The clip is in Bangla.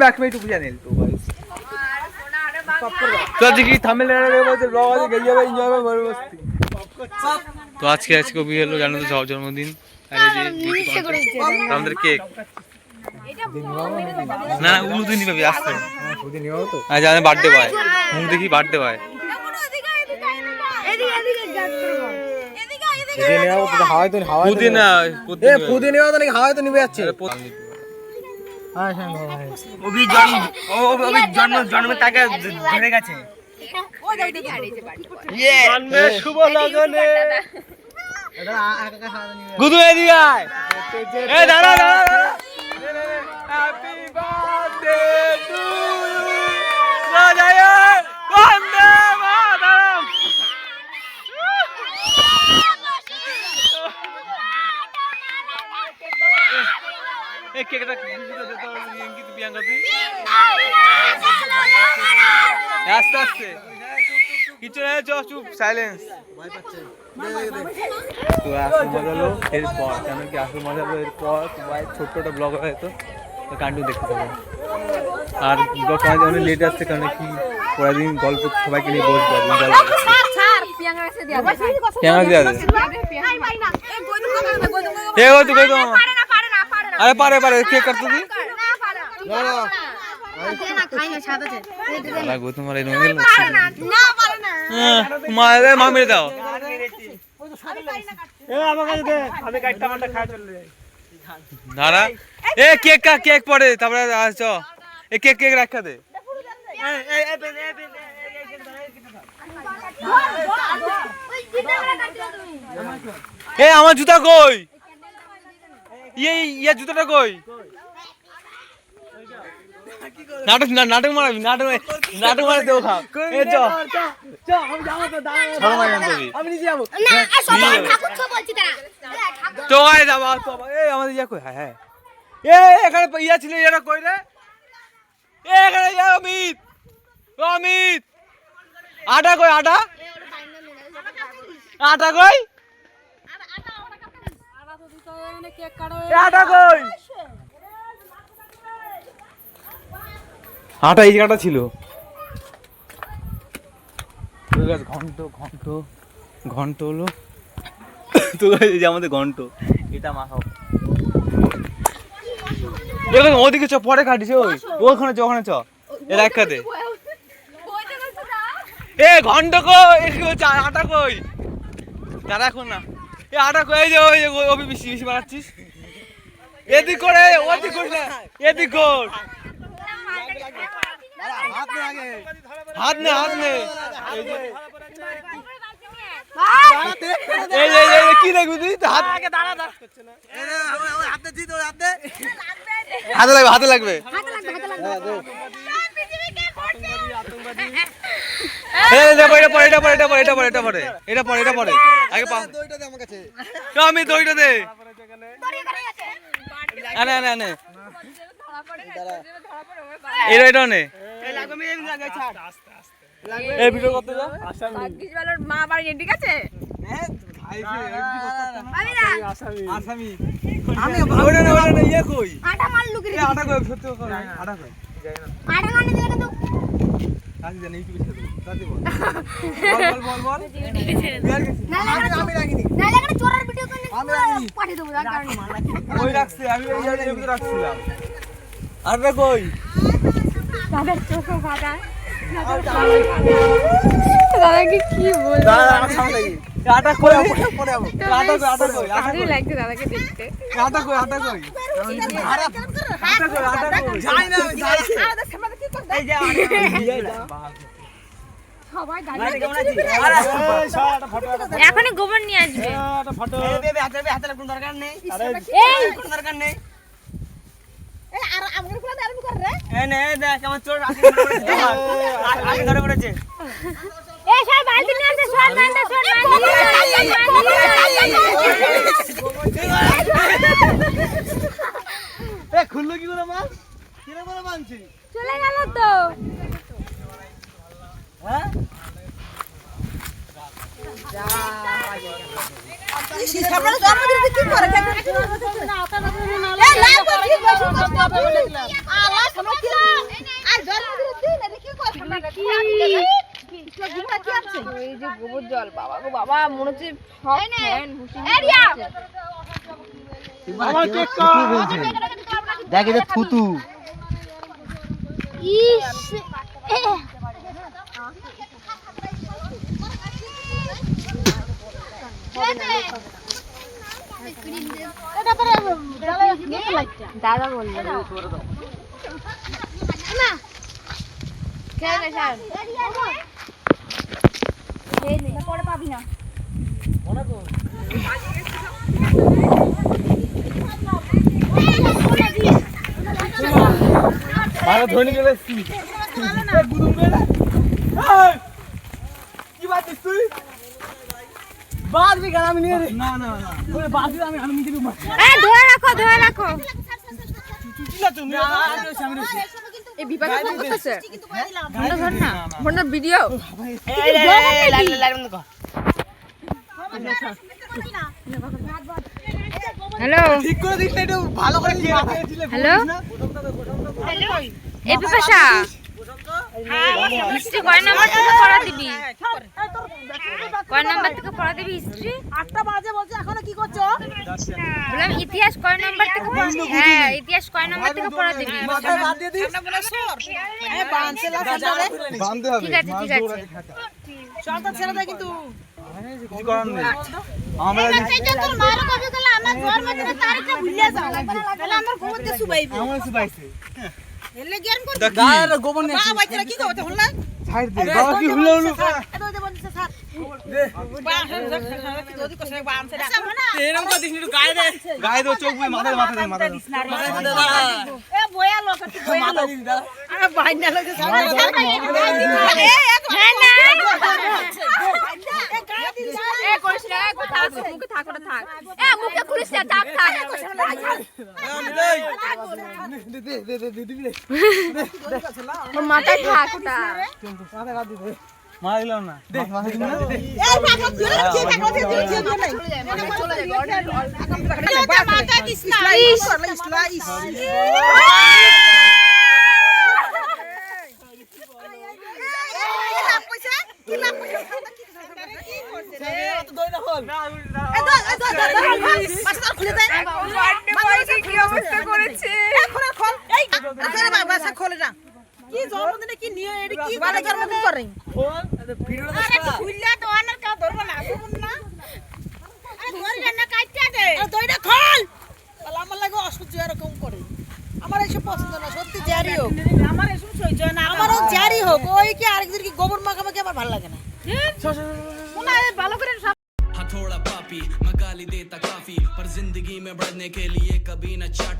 बैक में टूप जाने तो भाई तो आज की थंबनेल लगाने के बाद ब्लॉग आज गई है भाई एंजॉय में बड़ी मस्ती तो आज के কবি হলো জানো তো সব জন্মদিন আরে যে আমাদের কেক না উলুদি নি পাবি আসছে উলুদি নিও তো আজ আমাদের বার্থডে ভাই মুখ দেখি বার্থডে ভাই এদিকে গাছ করব এদিকে নিও তো হাওয়ায় তো হাওয়ায় পুদি না এ পুদি নিও তো নাকি হাওয়ায় তো নিবে যাচ্ছে হ্যাঁ হ্যাঁ ভাই ওবি জন্ম টাকা ধরে গেছে ও দেখি আড়িছে বাড়ি ইয়ে জন্মে শুভ লগনে এটা একা হাওয়া নিবে গুদু এদিকে আয় এ দাঁড়া দাঁড়া হ্যাপি বার্থডে টু ইউ রাজায় বন্দে মাতরম एक केकटा किसी को देता हूं अंकित प्रियंका दी आस्ते आस्ते কিছু না চুপ সাইলেন্স ভয় পাচ্ছে তো আসল মজা হলো এরপর কেন কি আসল মজা হলো এরপর ভাই ছোট্ট ব্লগ হয়তো তো কান্ডু দেখতে পাবেন আর ব্লগ অনেক লেট আসছে কারণ কি পরের দিন গল্প সবাইকে নিয়ে বসবো গল্প ছাড় প্রিয়াঙ্কা কাছে দিয়া দে প্রিয়াঙ্কা দিয়া দে ভাই ভাই না এ গো তুই কই তো अरे पारे पारे केक कर तू दी ना ना ना खाई ना छाता छे लागो तुम्हारे नो गेल ना पारे ना मारे मा मेरे दाओ ए आमा काट दे আমি কাটটা মাটা খাই চলে যাই নারা এ কেক পড়ে তারপরে আসো এ কেক রাখা দে এ আমার জুতা কই ये जूताটা কই নাটক মারাবি নাটক মারা দেও খা এ চ আমি যাবো তো দাঁড়া আমি নিজে যাবো না সব ঠাকুর বলছি তারা তো আয় যাবো তো এই আমাদের ইয়া কই হ্যাঁ এ এখানে ইয়া ছিল এরা কই রে এ এখানে ইয়া অমিত আটা কই আটা কই আটা এই জায়গাটা ছিল ঘন্ট হলো তো এই যে আমাদের ঘন্ট এটা মাখাও দেখুন ওদিকে চ পরে কাটিছে ওখানে চ এ রাখা দে এ ঘন্ট কই আটা কই দাঁড়া এখন না এ আটা কই যে ওই ওবি বেশি বানাচ্ছিস এদিক করে ওদিক করিস না এদিক কর হাত নে এই কি দেখবি তুই হাত আগে দাঁড়া করছে না হাতে দি তো হাতে লাগবে এটা পড়ে আগে দইটা দে আমার কাছে আমি দইটা দে আনে এটা নে এই লাগবে আমি এই জায়গায় ছাড় আস্তে এই ভিডিও করতে যা ভাগ্যিস ভালোর মা বাড়ি ঠিক আছে হ্যাঁ আসামি আমি ওটা ইয়ে কই আটা মাল লুকি রে আটা কই সত্যি কই আটা কই যাই না আটা মানে দিলে তো কাজ জানি ইউটিউবে ছেড়ে দাদি বল আমি রাখিনি না লাগা চোরার ভিডিও করে আমি রাখিনি পাঠিয়ে দেব তার কারণে কই রাখছি আমি এই ভিডিও রাখছিলাম আরে কই দাদা চোখ ফাটা দাদাকে কি বল দাদা আমার সামনে লাগি আটা কই পড়ে আবো আটা কই ভালো লাগছে দাদাকে দেখতে আটা কই আটা কই যাই না দাদা সামনে কি করতে এই যে সবাই গাড়ি কেমন আছিস এখনই গোবর নিয়ে আসবে একটা ফটো হাতে লাগবে দরকার নেই এই কোনো দরকার নেই এই আর আমগুলো খুলে দে আরম্ভ কর রে এই নে দেখ কেমন চোর আগে ধরে পড়েছে এই সব বালতি নিয়ে আসে সর বান্দা এ খুললো কি করে মাল কিরে বলে মানছি চলে গেল তো হ্যাঁ গোবর জল বাবা গো বাবা মনে হচ্ছে দেখ এটা থুতু দাদা বললো পরে পাবি না ভালো ধনী চলে এসছি কি বাতিস তুই বাঁধবি কেন আমি নিয়ে না না না বাঁধবি আমি নিতে দেবো ধরে রাখো তুমি এই বিপাকে ফোন করতেছে ধর না ফোনটা ভিডিও হ্যালো ঠিক করে দিস একটু ভালো করে হ্যালো এই বিপাশা হিস্ট্রি কয় নাম্বার থেকে পড়া দিবি কয় নাম্বার থেকে পড়া দিবি হিস্ট্রি 8টা বাজে বলছে এখনো কি করছো বললাম ইতিহাস কয় নাম্বার থেকে পড়া হ্যাঁ ইতিহাস কয় নাম্বার থেকে পড়া দিবি মাথায় বাঁধ দিয়ে দিস সামনে বলে সর এই বাঁধছে না সামনে বাঁধতে হবে ঠিক আছে চলতা ছেড়ে দে কিন্তু কিছু করার নেই আমরা তোর মারো কবি গেল আমার ঘর মধ্যে তারিখটা ভুলিয়া যাও তাহলে আমার গোবর দিয়ে সুবাইবে আমার কিছু পাইছে এলে জ্ঞান কর গায়ের গোবর নেই বাবা বাইতরা কি করতে হল না ছাড় দে বাবা কি হলো হলো এত দে বলছে স্যার দে কি যদি কসে বাঁধছে না এরকম করে দিস একটু গায়ে দে চোখ বুঝে মাথা মাথা এ বয়া লোক তুই বয়া লোক আরে বাইনা লাগে সামনে হ্যাঁ না এ করিস না মুখে থাক ওটা থাক এ মুখে খুলিস না থাক ওর মাথায় থাক ওটা মারা দিলাম না মাথা দিলাম না এই মাথা ধরে ঠিক আছে ধরে ঠিক নাই চলে যাবে মাথা দিস না ইস আমার এসব পছন্দ না সত্যি জারি হোক আমার এসব সহ্য না আমারও জারি হোক ওই কি আরেকদিন কি গোবর মাখামাখি আমার ভালো লাগে না ভালো করে हाँ थोड़ा पापी मैं गाली देता काफी पर जिंदगी में बढ़ने के लिए कभी न चाट